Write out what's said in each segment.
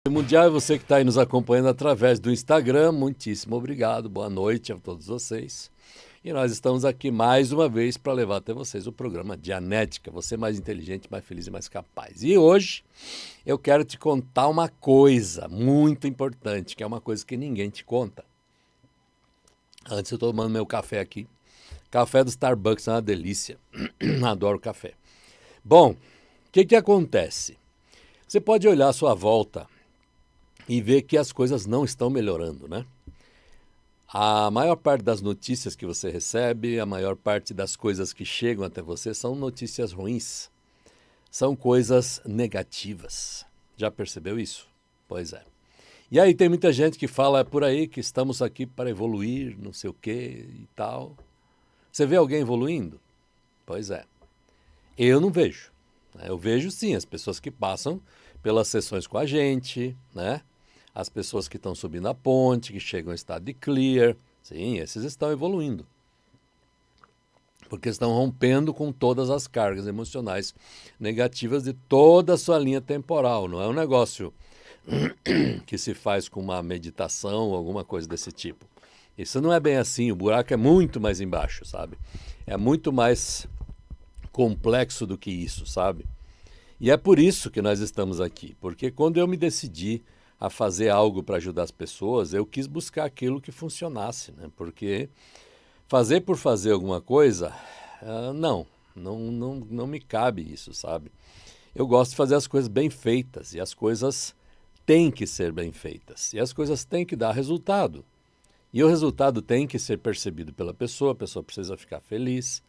Mundial, e você que está aí nos acompanhando através do Instagram, muitíssimo obrigado, boa noite a todos vocês. E nós estamos aqui mais uma vez para levar até vocês o programa Dianética, você mais inteligente, mais feliz e mais capaz. E hoje eu quero te contar uma coisa muito importante, que é uma coisa que ninguém te conta. Antes eu estou tomando meu café aqui, café do Starbucks é uma delícia, adoro café. Bom, o que acontece? Você pode olhar à sua volta e ver que as coisas não estão melhorando, né? A maior parte das notícias que você recebe, a maior parte das coisas que chegam até você são notícias ruins. São coisas negativas. Já percebeu isso? Pois é. E aí tem muita gente que fala por aí que estamos aqui para evoluir, não sei o quê e tal. Você vê alguém evoluindo? Pois é. Eu não vejo. Eu vejo sim as pessoas que passam pelas sessões com a gente, né? As pessoas que estão subindo a ponte, que chegam em estado de clear, sim, esses estão evoluindo. Porque estão rompendo com todas as cargas emocionais negativas de toda a sua linha temporal. Não é um negócio que se faz com uma meditação ou alguma coisa desse tipo. Isso não é bem assim, o buraco é muito mais embaixo, sabe? É muito mais complexo do que isso, sabe? E é por isso que nós estamos aqui, porque quando eu me decidi a fazer algo para ajudar as pessoas, eu quis buscar aquilo que funcionasse, né? Porque fazer por fazer alguma coisa, não me cabe isso, sabe? Eu gosto de fazer as coisas bem feitas e as coisas têm que ser bem feitas e as coisas têm que dar resultado. E o resultado tem que ser percebido pela pessoa, a pessoa precisa ficar feliz,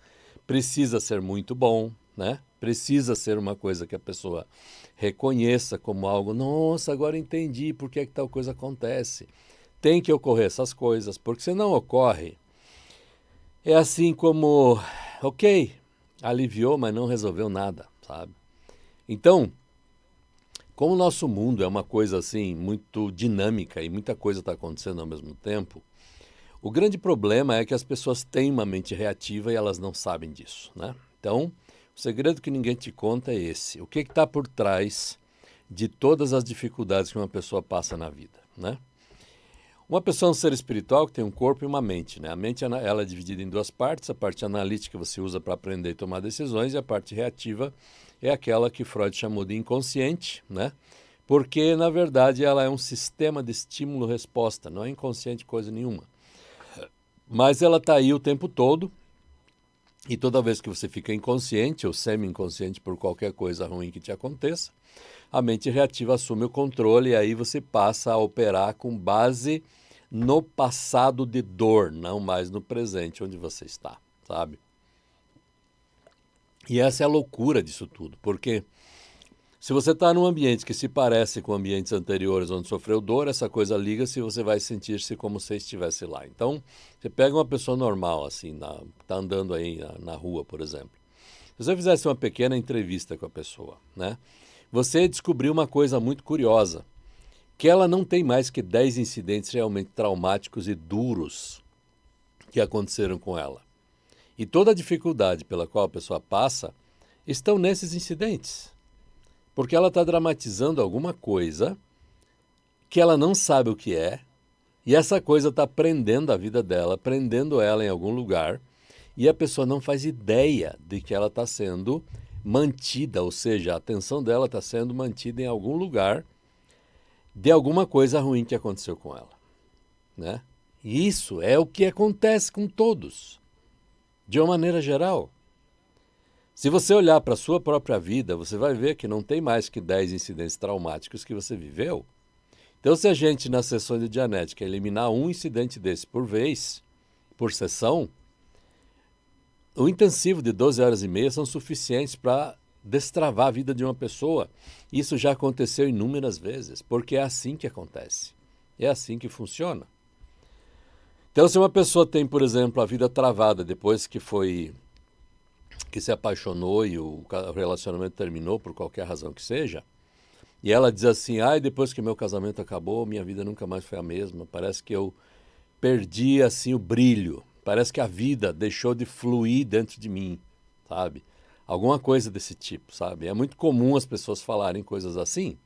precisa ser muito bom, né? Precisa ser uma coisa que a pessoa reconheça como algo, nossa, agora entendi por que tal coisa acontece. Tem que ocorrer essas coisas, porque se não ocorre, é assim como, ok, aliviou, mas não resolveu nada, sabe? Então, como o nosso mundo é uma coisa assim muito dinâmica e muita coisa está acontecendo ao mesmo tempo, o grande problema é que as pessoas têm uma mente reativa e elas não sabem disso, né? Então, o segredo que ninguém te conta é esse. O que está por trás de todas as dificuldades que uma pessoa passa na vida, né? Uma pessoa é um ser espiritual que tem um corpo e uma mente, né? A mente ela é dividida em duas partes. A parte analítica você usa para aprender e tomar decisões e a parte reativa é aquela que Freud chamou de inconsciente, né? Porque, na verdade, ela é um sistema de estímulo-resposta, não é inconsciente coisa nenhuma. Mas ela está aí o tempo todo e toda vez que você fica inconsciente ou semi-inconsciente por qualquer coisa ruim que te aconteça, a mente reativa assume o controle e aí você passa a operar com base no passado de dor, não mais no presente onde você está, sabe? E essa é a loucura disso tudo, porque se você está num ambiente que se parece com ambientes anteriores onde sofreu dor, essa coisa liga-se e você vai sentir-se como se estivesse lá. Então, você pega uma pessoa normal, assim, está andando aí na rua, por exemplo. Se você fizesse uma pequena entrevista com a pessoa, né? Você descobriu uma coisa muito curiosa, que ela não tem mais que 10 incidentes realmente traumáticos e duros que aconteceram com ela. E toda a dificuldade pela qual a pessoa passa estão nesses incidentes. Porque ela está dramatizando alguma coisa que ela não sabe o que é, e essa coisa está prendendo a vida dela, prendendo ela em algum lugar, e a pessoa não faz ideia de que ela está sendo mantida, ou seja, a atenção dela está sendo mantida em algum lugar de alguma coisa ruim que aconteceu com ela, né? E isso é o que acontece com todos, de uma maneira geral. Se você olhar para a sua própria vida, você vai ver que não tem mais que 10 incidentes traumáticos que você viveu. Então, se a gente, nas sessões de Dianética, eliminar um incidente desse por vez, por sessão, o intensivo de 12 horas e meia são suficientes para destravar a vida de uma pessoa. Isso já aconteceu inúmeras vezes, porque é assim que acontece. É assim que funciona. Então, se uma pessoa tem, por exemplo, a vida travada depois que se apaixonou e o relacionamento terminou por qualquer razão que seja, e ela diz assim, depois que meu casamento acabou, minha vida nunca mais foi a mesma, parece que eu perdi assim o brilho, parece que a vida deixou de fluir dentro de mim, sabe? Alguma coisa desse tipo, sabe? É muito comum as pessoas falarem coisas assim,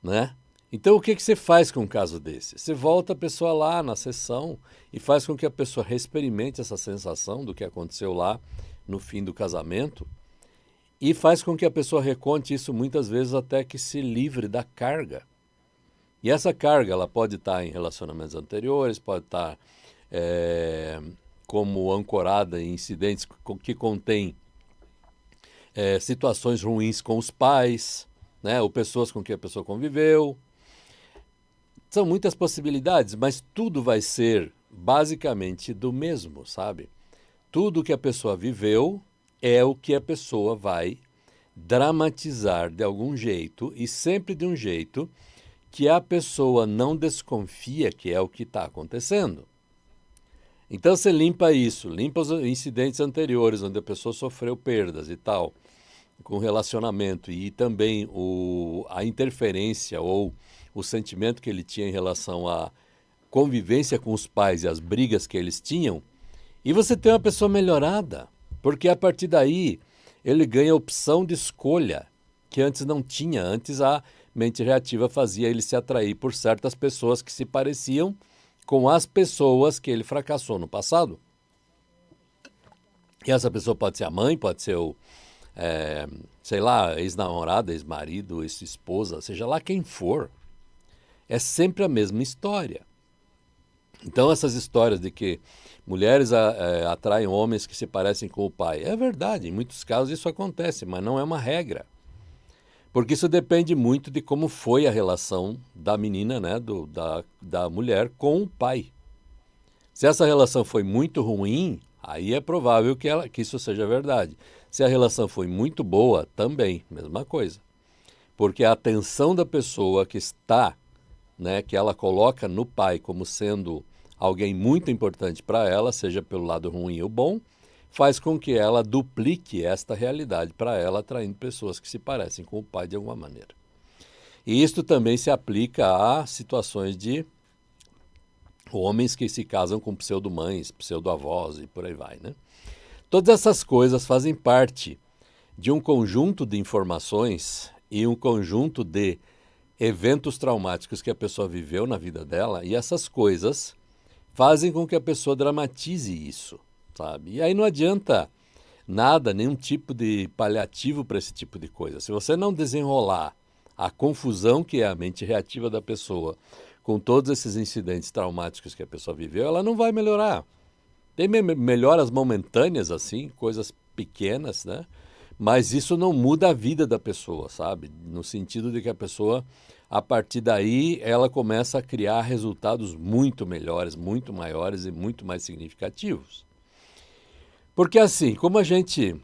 né? Então, o que você faz com um caso desse? Você volta a pessoa lá na sessão e faz com que a pessoa reexperimente essa sensação do que aconteceu lá no fim do casamento e faz com que a pessoa reconte isso muitas vezes até que se livre da carga. E essa carga ela pode estar em relacionamentos anteriores, pode estar como ancorada em incidentes que contêm situações ruins com os pais, né, ou pessoas com quem a pessoa conviveu. São muitas possibilidades, mas tudo vai ser basicamente do mesmo, sabe? Tudo que a pessoa viveu é o que a pessoa vai dramatizar de algum jeito e sempre de um jeito que a pessoa não desconfia que é o que está acontecendo. Então você limpa isso, limpa os incidentes anteriores onde a pessoa sofreu perdas e tal, com o relacionamento e também a interferência ou o sentimento que ele tinha em relação à convivência com os pais e as brigas que eles tinham, e você tem uma pessoa melhorada, porque a partir daí ele ganha opção de escolha que antes não tinha. Antes a mente reativa fazia ele se atrair por certas pessoas que se pareciam com as pessoas que ele fracassou no passado. E essa pessoa pode ser a mãe, pode ser o, sei lá, ex-namorada, ex-marido, ex-esposa, seja lá quem for. É sempre a mesma história. Então essas histórias de que mulheres atraem homens que se parecem com o pai, é verdade, em muitos casos isso acontece, mas não é uma regra. Porque isso depende muito de como foi a relação da menina, né, da mulher com o pai. Se essa relação foi muito ruim, aí é provável que isso seja verdade. Se a relação foi muito boa, também, mesma coisa. Porque a atenção da pessoa que está, né, que ela coloca no pai como sendo alguém muito importante para ela, seja pelo lado ruim ou bom, faz com que ela duplique esta realidade para ela, atraindo pessoas que se parecem com o pai de alguma maneira. E isto também se aplica a situações de homens que se casam com pseudo-mães, pseudo-avós e por aí vai, né? Todas essas coisas fazem parte de um conjunto de informações e um conjunto de eventos traumáticos que a pessoa viveu na vida dela, e essas coisas fazem com que a pessoa dramatize isso, sabe? E aí não adianta nada, nenhum tipo de paliativo para esse tipo de coisa. Se você não desenrolar a confusão que é a mente reativa da pessoa com todos esses incidentes traumáticos que a pessoa viveu, ela não vai melhorar. Tem melhoras momentâneas, assim, coisas pequenas, né? Mas isso não muda a vida da pessoa, sabe? No sentido de que a pessoa, a partir daí, ela começa a criar resultados muito melhores, muito maiores e muito mais significativos. Porque assim, como a gente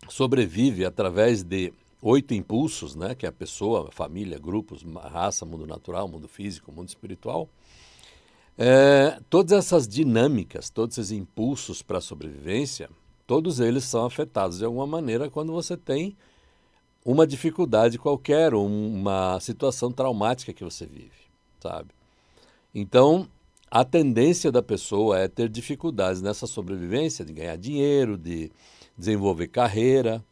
sobrevive através de 8 impulsos, né? Que é a pessoa, a família, grupos, raça, mundo natural, mundo físico, mundo espiritual, todas essas dinâmicas, todos esses impulsos para a sobrevivência, todos eles são afetados de alguma maneira quando você tem uma dificuldade qualquer, uma situação traumática que você vive, sabe? Então, a tendência da pessoa é ter dificuldades nessa sobrevivência, de ganhar dinheiro, de desenvolver carreira.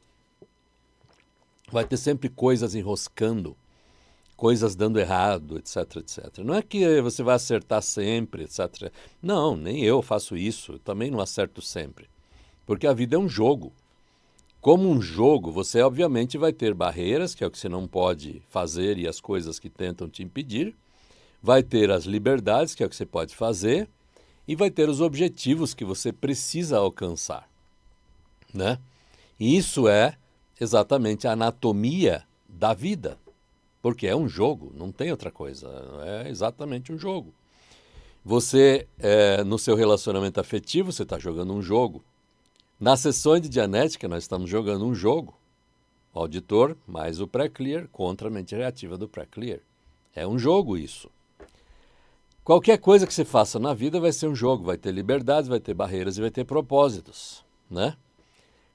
Vai ter sempre coisas enroscando, coisas dando errado, etc, etc. Não é que você vai acertar sempre, etc. Não, nem eu faço isso, eu também não acerto sempre. Porque a vida é um jogo. Como um jogo, você obviamente vai ter barreiras, que é o que você não pode fazer, e as coisas que tentam te impedir. Vai ter as liberdades, que é o que você pode fazer. E vai ter os objetivos que você precisa alcançar, né? E isso é exatamente a anatomia da vida. Porque é um jogo, não tem outra coisa. É exatamente um jogo. Você, no seu relacionamento afetivo, você está jogando um jogo. Nas sessões de Dianética, nós estamos jogando um jogo. O auditor mais o pré-clear contra a mente reativa do pré-clear. É um jogo isso. Qualquer coisa que você faça na vida vai ser um jogo. Vai ter liberdades, vai ter barreiras e vai ter propósitos, né?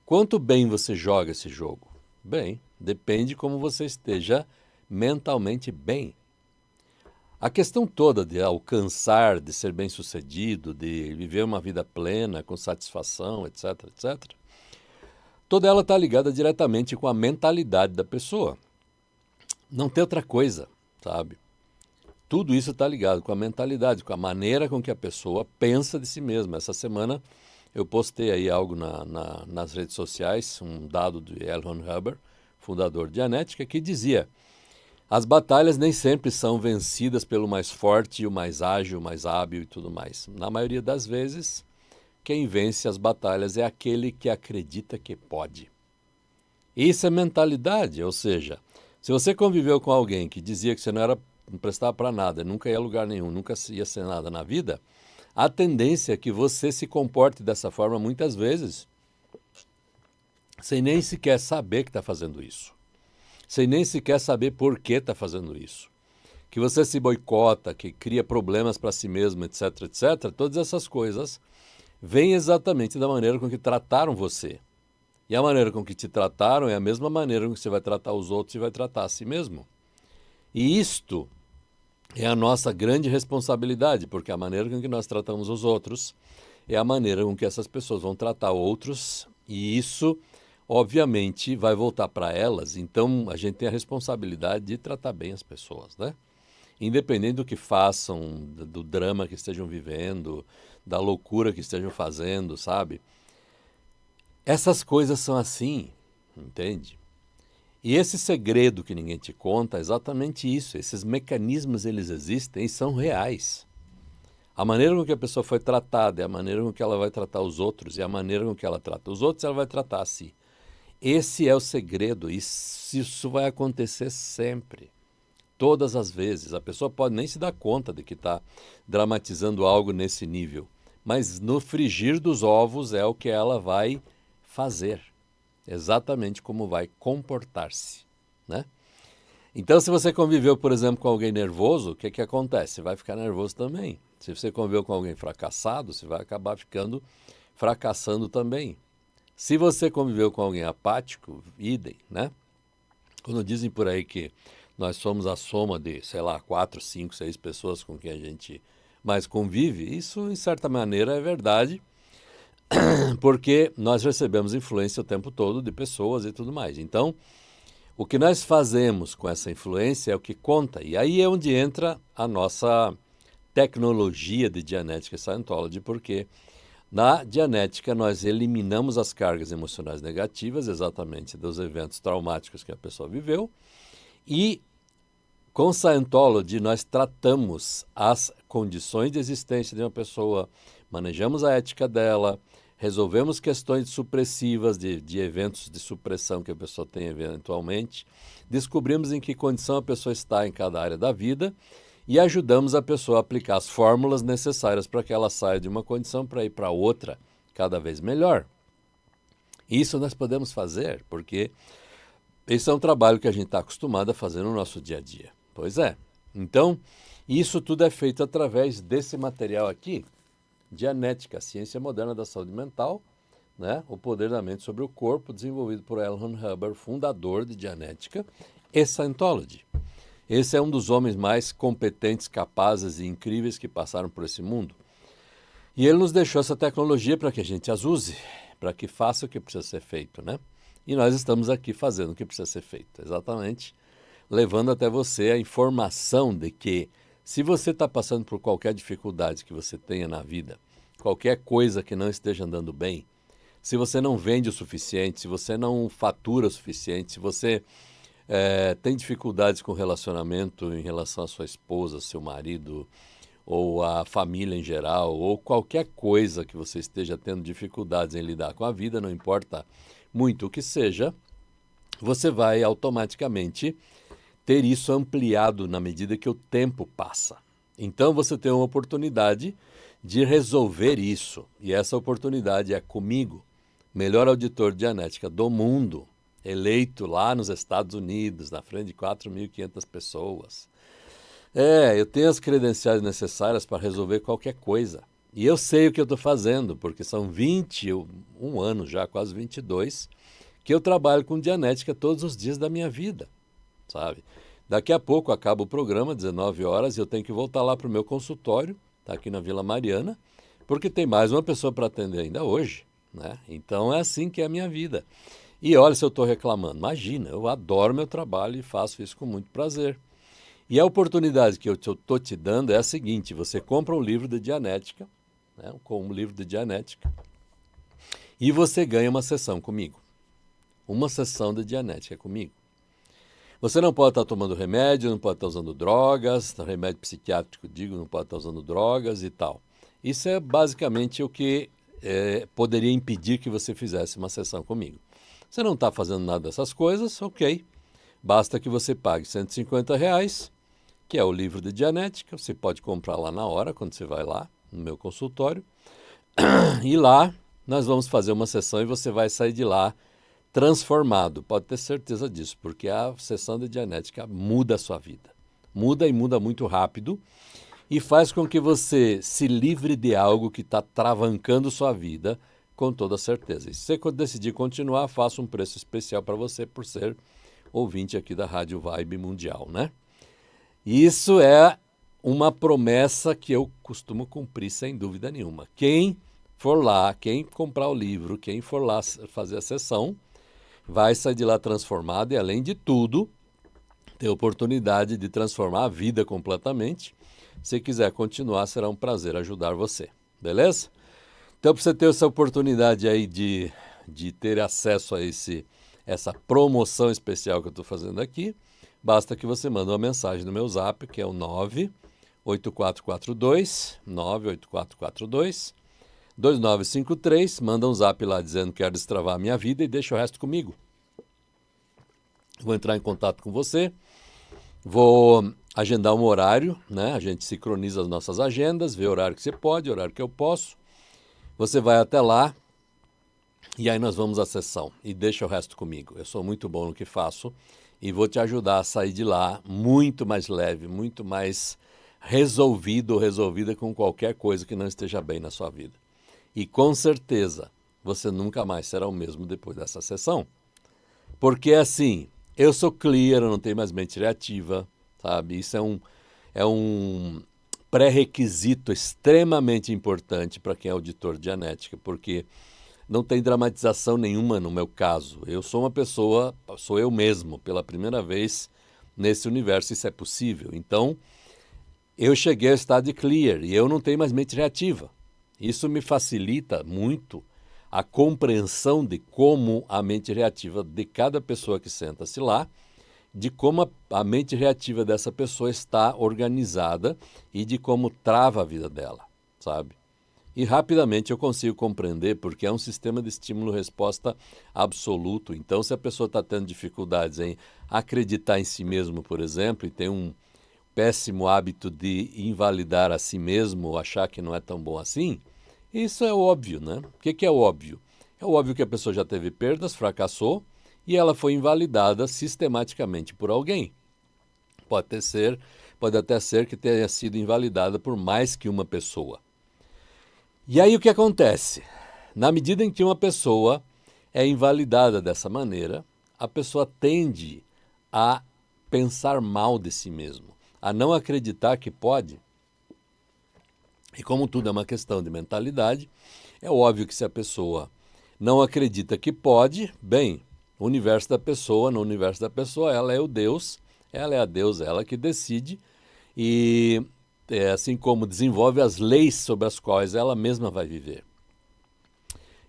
Quanto bem você joga esse jogo? Bem, depende como você esteja mentalmente bem. A questão toda de alcançar, de ser bem-sucedido, de viver uma vida plena, com satisfação, etc, etc, toda ela está ligada diretamente com a mentalidade da pessoa. Não tem outra coisa, sabe? Tudo isso está ligado com a mentalidade, com a maneira com que a pessoa pensa de si mesma. Essa semana eu postei aí algo nas redes sociais, um dado de L. Ron Hubbard, fundador de Dianética, que dizia: as batalhas nem sempre são vencidas pelo mais forte, o mais ágil, o mais hábil e tudo mais. Na maioria das vezes, quem vence as batalhas é aquele que acredita que pode. Isso é mentalidade, ou seja, se você conviveu com alguém que dizia que você não prestava para nada, nunca ia a lugar nenhum, nunca ia ser nada na vida, a tendência é que você se comporte dessa forma muitas vezes, sem nem sequer saber que está fazendo isso. Sem nem sequer saber por que está fazendo isso. Que você se boicota, que cria problemas para si mesmo, etc, etc. Todas essas coisas vêm exatamente da maneira com que trataram você. E a maneira com que te trataram é a mesma maneira com que você vai tratar os outros e vai tratar a si mesmo. E isto é a nossa grande responsabilidade, porque a maneira com que nós tratamos os outros é a maneira com que essas pessoas vão tratar outros, e isso, obviamente, vai voltar para elas. Então, a gente tem a responsabilidade de tratar bem as pessoas, né? Independente do que façam, do drama que estejam vivendo, da loucura que estejam fazendo, sabe? Essas coisas são assim, entende? E esse segredo que ninguém te conta é exatamente isso. Esses mecanismos, eles existem e são reais. A maneira com que a pessoa foi tratada é a maneira com que ela vai tratar os outros, e a maneira com que ela trata os outros, ela vai tratar a si. Esse é o segredo, e isso vai acontecer sempre, todas as vezes. A pessoa pode nem se dar conta de que está dramatizando algo nesse nível, mas no frigir dos ovos é o que ela vai fazer, exatamente como vai comportar-se, né? Então, se você conviveu, por exemplo, com alguém nervoso, o que acontece? Você vai ficar nervoso também. Se você conviveu com alguém fracassado, você vai acabar ficando fracassando também. Se você conviveu com alguém apático, idem, né? Quando dizem por aí que nós somos a soma de, sei lá, 4, 5, 6 pessoas com quem a gente mais convive, isso, em certa maneira, é verdade, porque nós recebemos influência o tempo todo de pessoas e tudo mais. Então, o que nós fazemos com essa influência é o que conta. E aí é onde entra a nossa tecnologia de Dianética Scientology, porque na Dianética nós eliminamos as cargas emocionais negativas, exatamente dos eventos traumáticos que a pessoa viveu, e com Scientology nós tratamos as condições de existência de uma pessoa, manejamos a ética dela, resolvemos questões supressivas de eventos de supressão que a pessoa tem eventualmente, descobrimos em que condição a pessoa está em cada área da vida e ajudamos a pessoa a aplicar as fórmulas necessárias para que ela saia de uma condição para ir para outra cada vez melhor. Isso nós podemos fazer, porque esse é um trabalho que a gente está acostumado a fazer no nosso dia a dia. Pois é. Então, isso tudo é feito através desse material aqui, Dianética, Ciência Moderna da Saúde Mental, né? O Poder da Mente sobre o Corpo, desenvolvido por L. Ron Hubbard, fundador de Dianética e Scientology. Esse é um dos homens mais competentes, capazes e incríveis que passaram por esse mundo. E ele nos deixou essa tecnologia para que a gente as use, para que faça o que precisa ser feito, né? E nós estamos aqui fazendo o que precisa ser feito, exatamente, levando até você a informação de que se você está passando por qualquer dificuldade que você tenha na vida, qualquer coisa que não esteja andando bem, se você não vende o suficiente, se você não fatura o suficiente, se você tem dificuldades com relacionamento em relação à sua esposa, seu marido, ou a família em geral, ou qualquer coisa que você esteja tendo dificuldades em lidar com a vida, não importa muito o que seja, você vai automaticamente ter isso ampliado na medida que o tempo passa. Então você tem uma oportunidade de resolver isso. E essa oportunidade é comigo, melhor auditor de Dianética do mundo, eleito lá nos Estados Unidos, na frente de 4.500 pessoas. Eu tenho as credenciais necessárias para resolver qualquer coisa. E eu sei o que eu estou fazendo, porque são 21 anos já, quase 22, que eu trabalho com Dianética todos os dias da minha vida, sabe? Daqui a pouco acaba o programa, 19 horas, e eu tenho que voltar lá para o meu consultório, está aqui na Vila Mariana, porque tem mais uma pessoa para atender ainda hoje, né? Então é assim que é a minha vida. E olha se eu estou reclamando. Imagina, eu adoro meu trabalho e faço isso com muito prazer. E a oportunidade que eu estou te dando é a seguinte: você compra um livro de Dianética, né, um livro de Dianética, e você ganha uma sessão comigo. Uma sessão de Dianética comigo. Você não pode estar tomando remédio, não pode estar usando drogas, remédio psiquiátrico, digo, não pode estar usando drogas e tal. Isso é basicamente o que poderia impedir que você fizesse uma sessão comigo. Você não está fazendo nada dessas coisas, ok. Basta que você pague R$ 150, que é o livro de Dianética. Você pode comprar lá na hora, quando você vai lá no meu consultório. E lá nós vamos fazer uma sessão e você vai sair de lá transformado. Pode ter certeza disso, porque a sessão de Dianética muda a sua vida. Muda e muda muito rápido e faz com que você se livre de algo que está travancando sua vida com toda certeza. E se você decidir continuar, faço um preço especial para você por ser ouvinte aqui da Rádio Vibe Mundial, né? Isso é uma promessa que eu costumo cumprir sem dúvida nenhuma. Quem for lá, quem comprar o livro, quem for lá fazer a sessão, vai sair de lá transformado e, além de tudo, ter a oportunidade de transformar a vida completamente. Se quiser continuar, será um prazer ajudar você, beleza? Então, para você ter essa oportunidade aí de ter acesso a essa promoção especial que eu estou fazendo aqui, basta que você mande uma mensagem no meu zap, que é o 98442 2953, manda um zap lá dizendo que quer destravar a minha vida e deixa o resto comigo. Vou entrar em contato com você, vou agendar um horário, né? A gente sincroniza as nossas agendas, vê o horário que você pode, o horário que eu posso. Você vai até lá e aí nós vamos à sessão e deixa o resto comigo. Eu sou muito bom no que faço e vou te ajudar a sair de lá muito mais leve, muito mais resolvido ou resolvida com qualquer coisa que não esteja bem na sua vida. E com certeza você nunca mais será o mesmo depois dessa sessão. Porque assim, eu sou clear, eu não tenho mais mente reativa, sabe? Isso é um pré-requisito extremamente importante para quem é auditor de Dianética, porque não tem dramatização nenhuma no meu caso. Eu sou uma pessoa, sou eu mesmo, pela primeira vez nesse universo, isso é possível. Então, eu cheguei ao estado de clear e eu não tenho mais mente reativa. Isso me facilita muito a compreensão de como a mente reativa de cada pessoa que senta-se lá, de como a mente reativa dessa pessoa está organizada e de como trava a vida dela, sabe? E rapidamente eu consigo compreender porque é um sistema de estímulo-resposta absoluto. Então, se a pessoa está tendo dificuldades em acreditar em si mesmo, por exemplo, e tem um péssimo hábito de invalidar a si mesmo ou achar que não é tão bom assim, isso é óbvio, né? O que é óbvio? É óbvio que a pessoa já teve perdas, fracassou e ela foi invalidada sistematicamente por alguém. Pode até ser que tenha sido invalidada por mais que uma pessoa. E aí o que acontece? Na medida em que uma pessoa é invalidada dessa maneira, a pessoa tende a pensar mal de si mesmo, a não acreditar que pode. E como tudo é uma questão de mentalidade, é óbvio que se a pessoa não acredita que pode, bem, no universo da pessoa, ela é o Deus, ela é a deusa, ela que decide e assim como desenvolve as leis sobre as quais ela mesma vai viver.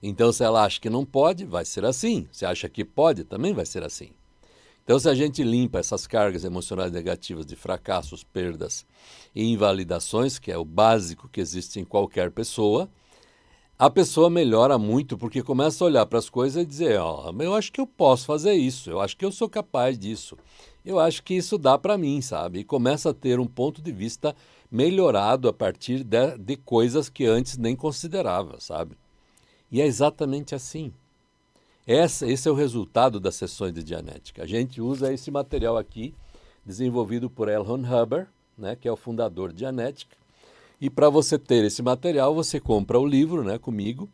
Então, se ela acha que não pode, vai ser assim. Se acha que pode, também vai ser assim. Então, se a gente limpa essas cargas emocionais negativas de fracassos, perdas e invalidações, que é o básico que existe em qualquer pessoa, a pessoa melhora muito porque começa a olhar para as coisas e dizer, eu acho que eu posso fazer isso, eu acho que eu sou capaz disso, eu acho que isso dá para mim, sabe? E começa a ter um ponto de vista melhorado a partir de coisas que antes nem considerava, sabe? E é exatamente assim. Esse é o resultado das sessões de Dianética. A gente usa esse material aqui, desenvolvido por L. Ron Hubbard, né, que é o fundador de Dianética. E para você ter esse material, você compra o livro, né, comigo,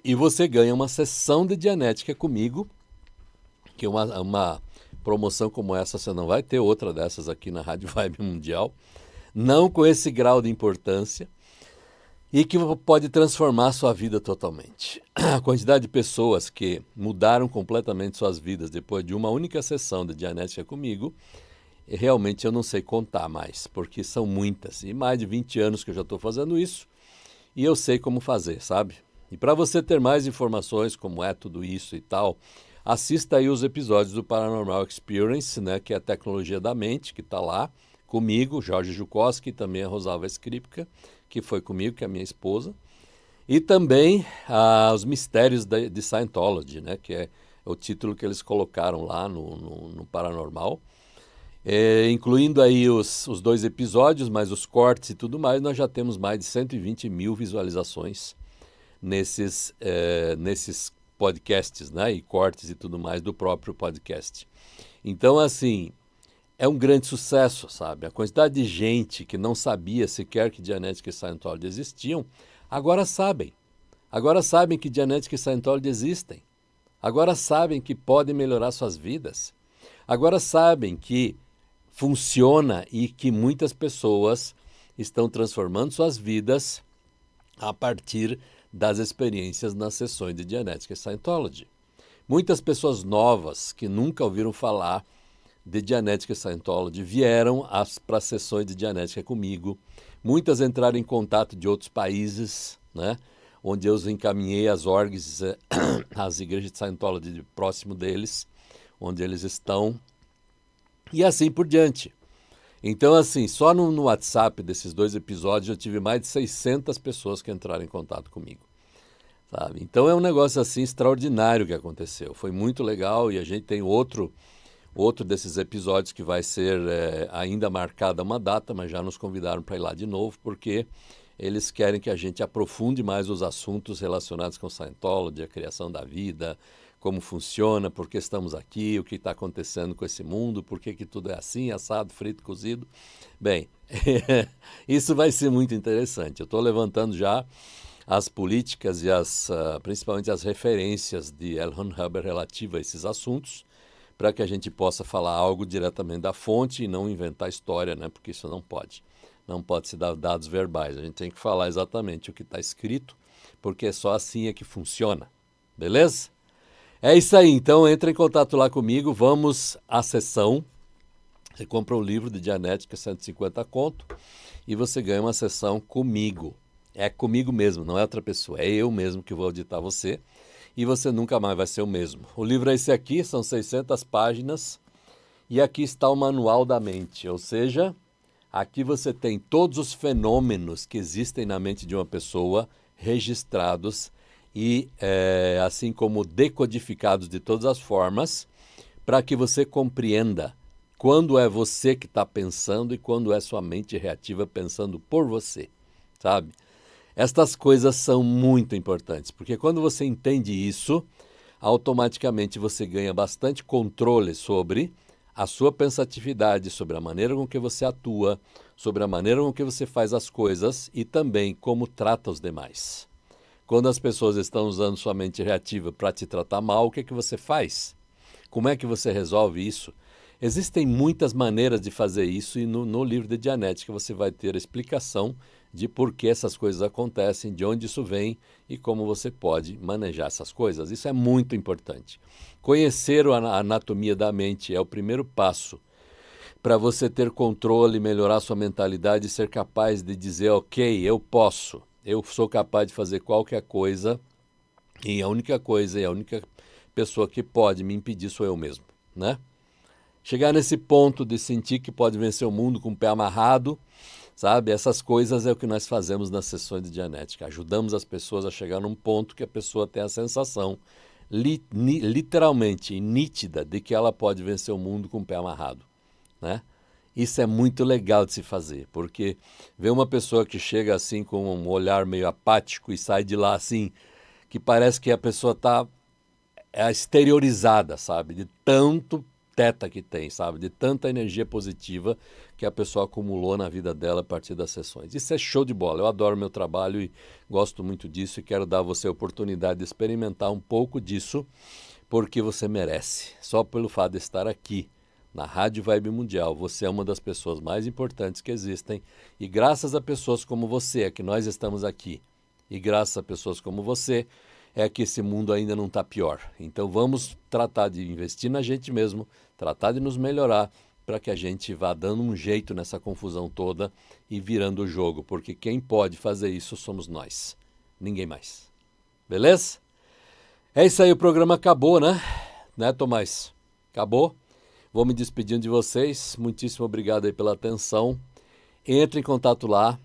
e você ganha uma sessão de Dianética comigo, que uma promoção como essa você não vai ter outra dessas aqui na Rádio Vibe Mundial, não com esse grau de importância, e que pode transformar a sua vida totalmente. A quantidade de pessoas que mudaram completamente suas vidas depois de uma única sessão de Dianética comigo E realmente eu não sei contar mais, porque são muitas. E mais de 20 anos que eu já estou fazendo isso, e eu sei como fazer, sabe? E para você ter mais informações como é tudo isso e tal, assista aí os episódios do Paranormal Experience, né, que é a tecnologia da mente, que está lá comigo, Jorge Jukoski, e também a Rosalva Skripka, que foi comigo, que é a minha esposa. E também os mistérios de Scientology, né, que é o título que eles colocaram lá no Paranormal. Incluindo aí os 2 episódios, mais os cortes e tudo mais, nós já temos mais de 120 mil visualizações nesses podcasts, né, e cortes e tudo mais do próprio podcast. Então, assim, é um grande sucesso, sabe? A quantidade de gente que não sabia sequer que Dianética e Scientology existiam, agora sabem. Agora sabem que Dianética e Scientology existem. Agora sabem que podem melhorar suas vidas. Agora sabem que funciona e que muitas pessoas estão transformando suas vidas a partir das experiências nas sessões de Dianética e Scientology. Muitas pessoas novas que nunca ouviram falar de Dianética e Scientology vieram para as sessões de Dianética comigo. Muitas entraram em contato de outros países, né, onde eu os encaminhei às orgs, às igrejas de Scientology próximo deles, onde eles estão, e assim por diante. Então, assim, só no WhatsApp desses 2 episódios eu tive mais de 600 pessoas que entraram em contato comigo, sabe? Então é um negócio assim extraordinário que aconteceu. Foi muito legal e a gente tem outro desses episódios que vai ser ainda marcada uma data, mas já nos convidaram para ir lá de novo, porque eles querem que a gente aprofunde mais os assuntos relacionados com Scientology, a criação da vida, como funciona, por que estamos aqui, o que está acontecendo com esse mundo, por que tudo é assim, assado, frito, cozido. Bem, isso vai ser muito interessante. Eu estou levantando já as políticas e principalmente as referências de L. Ron Hubbard relativas a esses assuntos, para que a gente possa falar algo diretamente da fonte e não inventar história, né? Porque isso não pode. Não pode se dar dados verbais. A gente tem que falar exatamente o que está escrito, porque só assim é que funciona. Beleza? É isso aí. Então, entre em contato lá comigo. Vamos à sessão. Você compra um livro de Dianética, 150 conto, e você ganha uma sessão comigo. É comigo mesmo, não é outra pessoa. É eu mesmo que vou auditar você. E você nunca mais vai ser o mesmo. O livro é esse aqui, são 600 páginas, e aqui está o manual da mente, ou seja, aqui você tem todos os fenômenos que existem na mente de uma pessoa registrados e assim como decodificados de todas as formas, para que você compreenda quando é você que está pensando e quando é sua mente reativa pensando por você, sabe? Estas coisas são muito importantes, porque quando você entende isso, automaticamente você ganha bastante controle sobre a sua pensatividade, sobre a maneira com que você atua, sobre a maneira com que você faz as coisas e também como trata os demais. Quando as pessoas estão usando sua mente reativa para te tratar mal, o que é que você faz? Como é que você resolve isso? Existem muitas maneiras de fazer isso e no livro de Dianética você vai ter a explicação de por que essas coisas acontecem, de onde isso vem e como você pode manejar essas coisas. Isso é muito importante. Conhecer a anatomia da mente é o primeiro passo para você ter controle, melhorar sua mentalidade e ser capaz de dizer, ok, eu posso, eu sou capaz de fazer qualquer coisa e a única coisa e a única pessoa que pode me impedir sou eu mesmo, né? Chegar nesse ponto de sentir que pode vencer o mundo com o pé amarrado, sabe? Essas coisas é o que nós fazemos nas sessões de Dianética. Ajudamos as pessoas a chegar num ponto que a pessoa tem a sensação literalmente nítida de que ela pode vencer o mundo com o pé amarrado, né? Isso é muito legal de se fazer, porque ver uma pessoa que chega assim com um olhar meio apático e sai de lá assim, que parece que a pessoa está exteriorizada, sabe? De tanto teta que tem, sabe? De tanta energia positiva que a pessoa acumulou na vida dela a partir das sessões. Isso é show de bola. Eu adoro meu trabalho e gosto muito disso e quero dar a você a oportunidade de experimentar um pouco disso, porque você merece. Só pelo fato de estar aqui na Rádio Vibe Mundial, você é uma das pessoas mais importantes que existem e graças a pessoas como você é que nós estamos aqui. E graças a pessoas como você é que esse mundo ainda não está pior. Então vamos tratar de investir na gente mesmo, tratar de nos melhorar, para que a gente vá dando um jeito nessa confusão toda e virando o jogo, porque quem pode fazer isso somos nós, ninguém mais. Beleza? É isso aí, o programa acabou, né? Né, Tomás? Acabou? Vou me despedindo de vocês. Muitíssimo obrigado aí pela atenção. Entre em contato lá,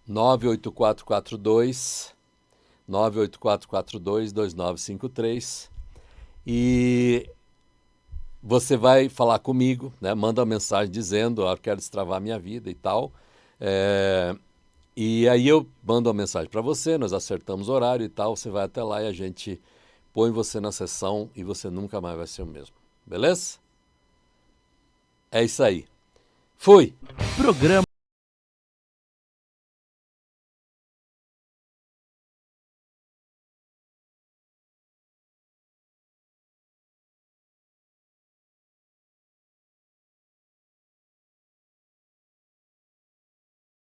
98442-2953 e você vai falar comigo, né? Manda uma mensagem dizendo, eu quero destravar minha vida e tal. E aí eu mando uma mensagem para você, nós acertamos o horário e tal, você vai até lá e a gente põe você na sessão e você nunca mais vai ser o mesmo. Beleza? É isso aí. Fui! Programa